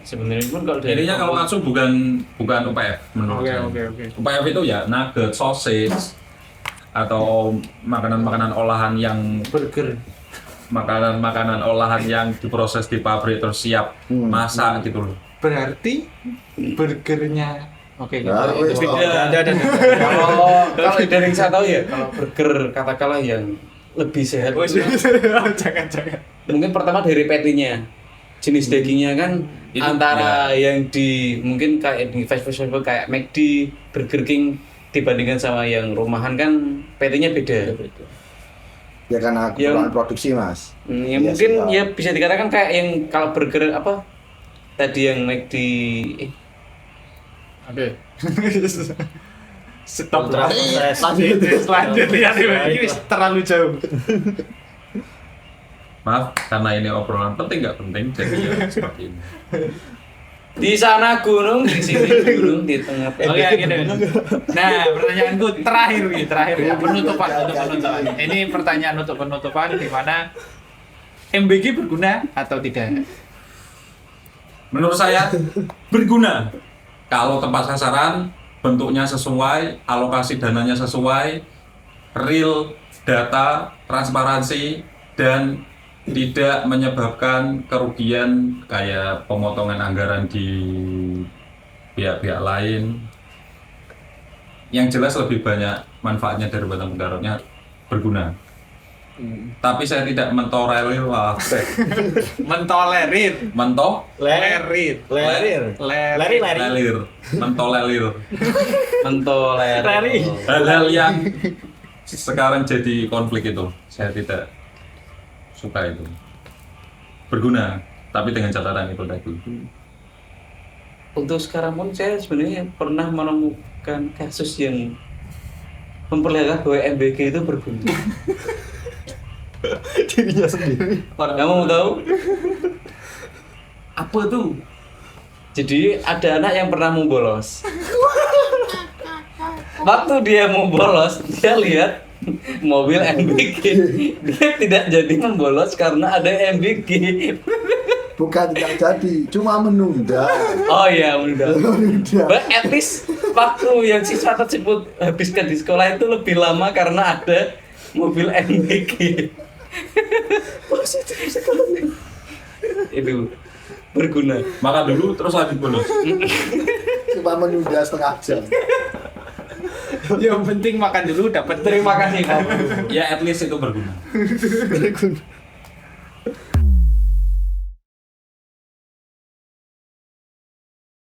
sebenarnya pun kalau dari Intinya kalau langsung bukan UPF menurut saya. Oke. UPF itu ya nugget, sausage atau makanan-makanan olahan yang burger makanan-makanan olahan yang diproses di pabrik terus siap masak gitu loh. Berarti burgernya oke. Nah, Itu wes, beda. ada. Kalau dari yang saya tahu ya kalau burger katakanlah yang lebih sehat itu Jangan. mungkin pertama dari patty-nya, jenis dagingnya kan Itu, antara yang di mungkin kayak di fast food kayak McD, Burger King dibandingkan sama yang rumahan kan patty-nya beda. Ya karena keperluan produksi Mas. Ya Iya mungkin sih, ya bisa dikatakan kayak yang kalau burger apa tadi yang McD Oke. Stop Ultra lah. proses. Lanjut ya, ini terlalu jauh. Maaf karena ini obrolan penting nggak penting jadi ya seperti ini. di sana gunung, di sini gunung, di tengah. Oke, gini. Nah, pertanyaanku terakhir ya, penutupan. Ini pertanyaan untuk penutupan di mana MBG berguna atau tidak? Menurut saya berguna kalau tepat sasaran, bentuknya sesuai, alokasi dananya sesuai, real data, transparansi, dan tidak menyebabkan kerugian kayak pemotongan anggaran di pihak-pihak lain. Yang jelas lebih banyak manfaatnya daripada mudaratnya, berguna. Tapi saya tidak mentolerir lah. Mentolerir. Mentolerir. Lerir. Mentolerir. Mentolerir. Hal-hal yang sekarang jadi konflik itu saya tidak suka itu. Berguna tapi dengan catatan itu tadi. Untuk sekarang pun saya sebenarnya pernah menemukan kasus yang memperlihatkan bahwa MBG itu berguna. Dirinya sendiri. Kamu mau tahu? Apa tuh? Jadi ada anak yang pernah mau bolos. Waktu dia mau bolos, dia lihat mobil MBG. Dia tidak jadi membolos karena ada MBG. Bukan tidak jadi, cuma menunda. Oh iya, menunda. Menunda. But at least waktu yang siswa tersebut habiskan di sekolah itu lebih lama karena ada mobil MBG. Positif sekali. Itu berguna. Makan dulu terus lanjut bolos. Cuma menunda setengah jam. Yang penting makan dulu dapat. Terima kasih Pak. Ya at least itu berguna.